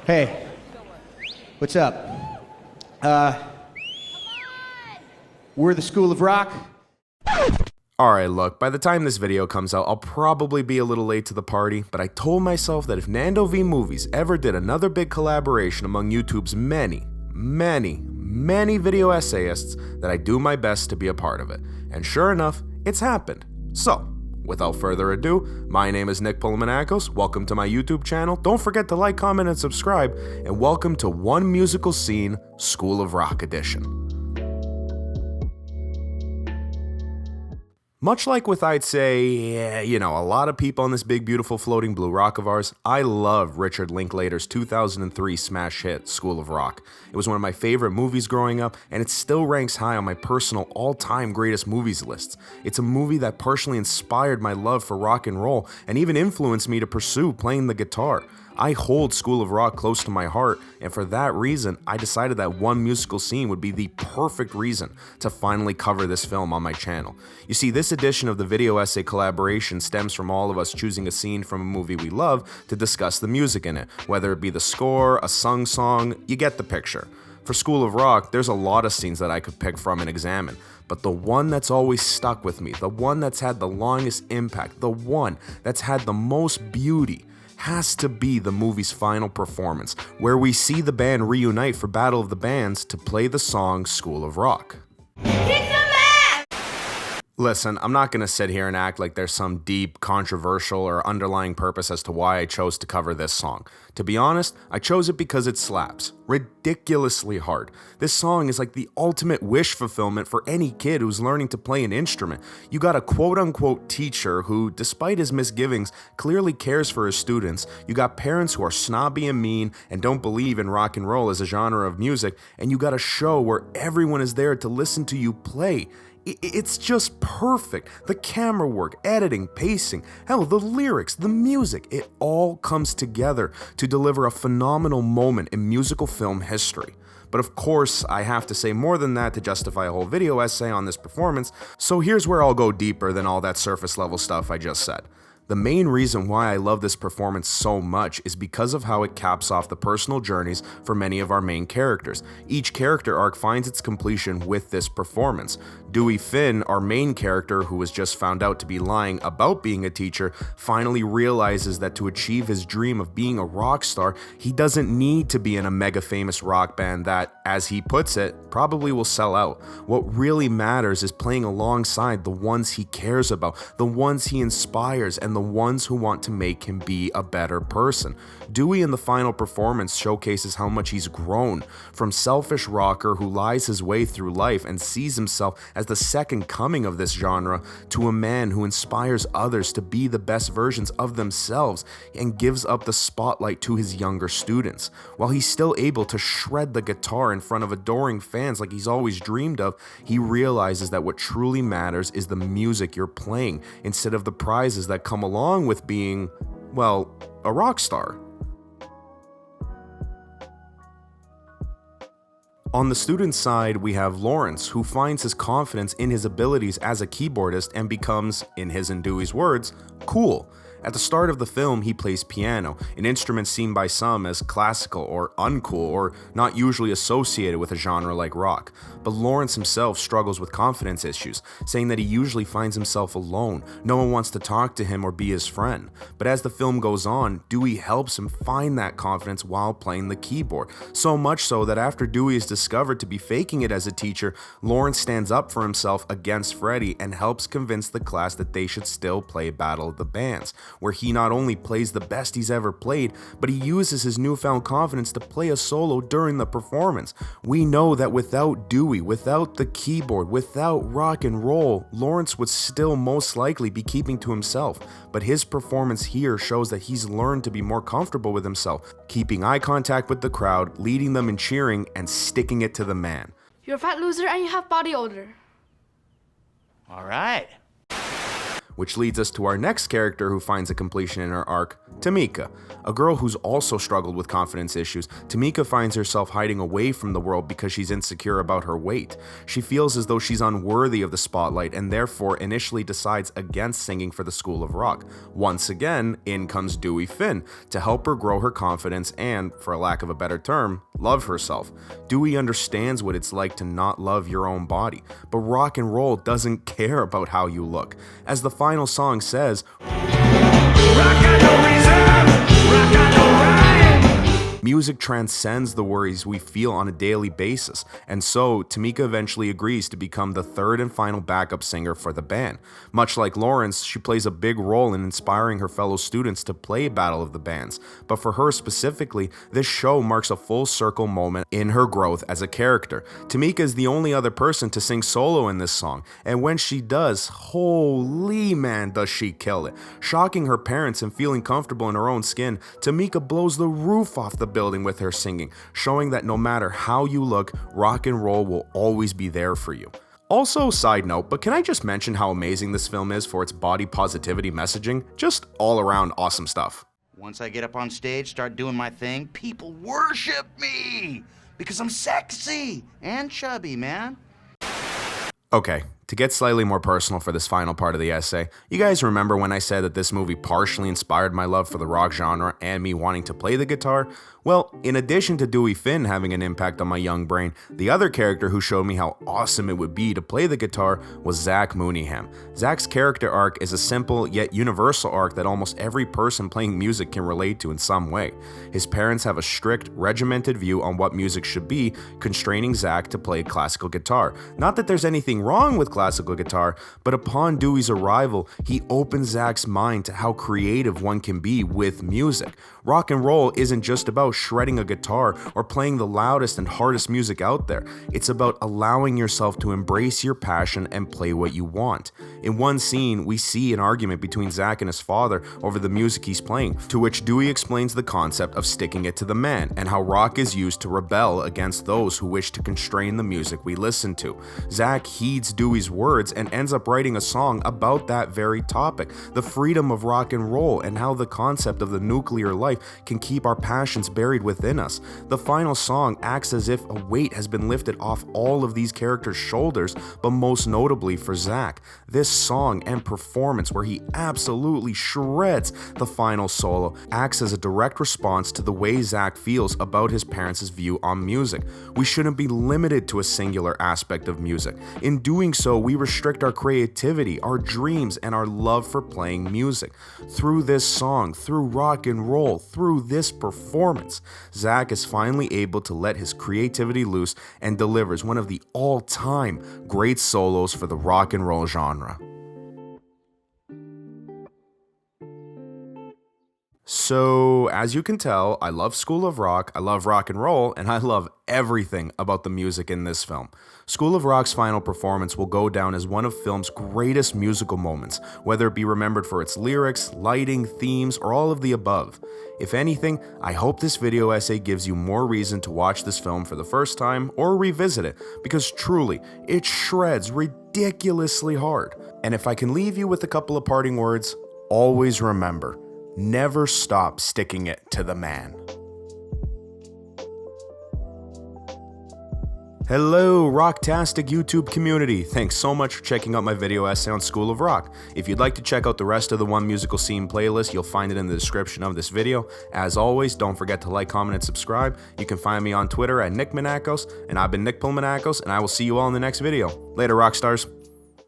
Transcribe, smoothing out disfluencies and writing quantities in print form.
Hey, what's up? We're the School of Rock. Alright, look, by the time this video comes out, I'll probably be a little late to the party, but I told myself that if Nando V Movies ever did another big collaboration among YouTube's many video essayists, that I'd do my best to be a part of it. And sure enough, it's happened. So, without further ado, my name is Nick Polomanakos, welcome to my YouTube channel, don't forget to like, comment, and subscribe, and welcome to One Musical Scene, School of Rock Edition. Much like with, I'd say, a lot of people on this big, beautiful, floating blue rock of ours, I love Richard Linklater's 2003 smash hit, School of Rock. It was one of my favorite movies growing up, and it still ranks high on my personal all-time greatest movies lists. It's a movie that partially inspired my love for rock and roll, and even influenced me to pursue playing the guitar. I hold School of Rock close to my heart, and for that reason, I decided that One Musical Scene would be the perfect reason to finally cover this film on my channel. You see, this edition of the video essay collaboration stems from all of us choosing a scene from a movie we love to discuss the music in it, whether it be the score, a sung song, you get the picture. For School of Rock, there's a lot of scenes that I could pick from and examine, but the one that's always stuck with me, the one that's had the longest impact, the one that's had the most beauty, has to be the movie's final performance, where we see the band reunite for Battle of the Bands to play the song School of Rock. Listen, I'm not going to sit here and act like there's some deep, controversial, or underlying purpose as to why I chose to cover this song. To be honest, I chose it because it slaps. Ridiculously hard. This song is like the ultimate wish fulfillment for any kid who's learning to play an instrument. You got a quote-unquote teacher who, despite his misgivings, clearly cares for his students. You got parents who are snobby and mean and don't believe in rock and roll as a genre of music. And you got a show where everyone is there to listen to you play. It's just perfect. The camera work, editing, pacing, hell, the lyrics, the music, it all comes together to deliver a phenomenal moment in musical film history. But of course, I have to say more than that to justify a whole video essay on this performance, so here's where I'll go deeper than all that surface level stuff I just said. The main reason why I love this performance so much is because of how it caps off the personal journeys for many of our main characters. Each character arc finds its completion with this performance. Dewey Finn, our main character who was just found out to be lying about being a teacher, finally realizes that to achieve his dream of being a rock star, he doesn't need to be in a mega famous rock band that, as he puts it, probably will sell out. What really matters is playing alongside the ones he cares about, the ones he inspires, and the ones who want to make him be a better person. Dewey in the final performance showcases how much he's grown, from selfish rocker who lies his way through life and sees himself as the second coming of this genre, to a man who inspires others to be the best versions of themselves and gives up the spotlight to his younger students. While he's still able to shred the guitar in front of adoring fans like he's always dreamed of, he realizes that what truly matters is the music you're playing instead of the prizes that come along with being, well, a rock star. On the student side, we have Lawrence, who finds his confidence in his abilities as a keyboardist and becomes, in his and Dewey's words, cool. At the start of the film, he plays piano, an instrument seen by some as classical or uncool or not usually associated with a genre like rock. But Lawrence himself struggles with confidence issues, saying that he usually finds himself alone. No one wants to talk to him or be his friend. But as the film goes on, Dewey helps him find that confidence while playing the keyboard. So much so that after Dewey is discovered to be faking it as a teacher, Lawrence stands up for himself against Freddie and helps convince the class that they should still play Battle of the Bands, where he not only plays the best he's ever played, but he uses his newfound confidence to play a solo during the performance. We know that without Dewey, without the keyboard, without rock and roll, Lawrence would still most likely be keeping to himself. But his performance here shows that he's learned to be more comfortable with himself, keeping eye contact with the crowd, leading them in cheering, and sticking it to the man. You're a fat loser and you have body odor. All right. which leads us to our next character who finds a completion in her arc, Tamika. A girl who's also struggled with confidence issues, Tamika finds herself hiding away from the world because she's insecure about her weight. She feels as though she's unworthy of the spotlight and therefore initially decides against singing for the School of Rock. Once again, in comes Dewey Finn to help her grow her confidence and, for a lack of a better term, love herself. Dewey understands what it's like to not love your own body, but rock and roll doesn't care about how you look. As the final song says, music transcends the worries we feel on a daily basis, and so Tamika eventually agrees to become the third and final backup singer for the band. Much like Lawrence, she plays a big role in inspiring her fellow students to play Battle of the Bands, but for her specifically, this show marks a full circle moment in her growth as a character. Tamika is the only other person to sing solo in this song, and when she does, holy man does she kill it. Shocking her parents and feeling comfortable in her own skin, Tamika blows the roof off the building with her singing, showing that no matter how you look, rock and roll will always be there for you. Also, side note, but can I just mention how amazing this film is for its body positivity messaging? Just all around awesome stuff. Once I get up on stage, start doing my thing, people worship me because I'm sexy and chubby, man. Okay, to get slightly more personal for this final part of the essay, you guys remember when I said that this movie partially inspired my love for the rock genre and me wanting to play the guitar? Well, in addition to Dewey Finn having an impact on my young brain, the other character who showed me how awesome it would be to play the guitar was Zach Mooneyham. Zach's character arc is a simple yet universal arc that almost every person playing music can relate to in some way. His parents have a strict, regimented view on what music should be, constraining Zach to play classical guitar. Not that there's anything wrong with classical guitar, but upon Dewey's arrival, he opens Zach's mind to how creative one can be with music. Rock and roll isn't just about shredding a guitar or playing the loudest and hardest music out there. It's about allowing yourself to embrace your passion and play what you want. In one scene, we see an argument between Zach and his father over the music he's playing, to which Dewey explains the concept of sticking it to the man and how rock is used to rebel against those who wish to constrain the music we listen to. Zach heeds Dewey's words and ends up writing a song about that very topic, the freedom of rock and roll and how the concept of the nuclear life can keep our passions buried within us. The final song acts as if a weight has been lifted off all of these characters' shoulders, but most notably for Zach. This song and performance, where he absolutely shreds the final solo, acts as a direct response to the way Zach feels about his parents' view on music. We shouldn't be limited to a singular aspect of music. In doing so, we restrict our creativity, our dreams, and our love for playing music. Through this song, through rock and roll, through this performance, Zach is finally able to let his creativity loose and delivers one of the all-time great solos for the rock and roll genre. So, as you can tell, I love School of Rock, I love rock and roll, and I love everything about the music in this film. School of Rock's final performance will go down as one of film's greatest musical moments, whether it be remembered for its lyrics, lighting, themes, or all of the above. If anything, I hope this video essay gives you more reason to watch this film for the first time or revisit it, because truly, it shreds ridiculously hard. And if I can leave you with a couple of parting words, always remember, never stop sticking it to the man. Hello, Rocktastic YouTube community. Thanks so much for checking out my video essay on School of Rock. If you'd like to check out the rest of the One Musical Scene playlist, you'll find it in the description of this video. As always, don't forget to like, comment, and subscribe. You can find me on Twitter at Nick Manakos, and I've been Nick Manakos, and I will see you all in the next video. Later, rock stars.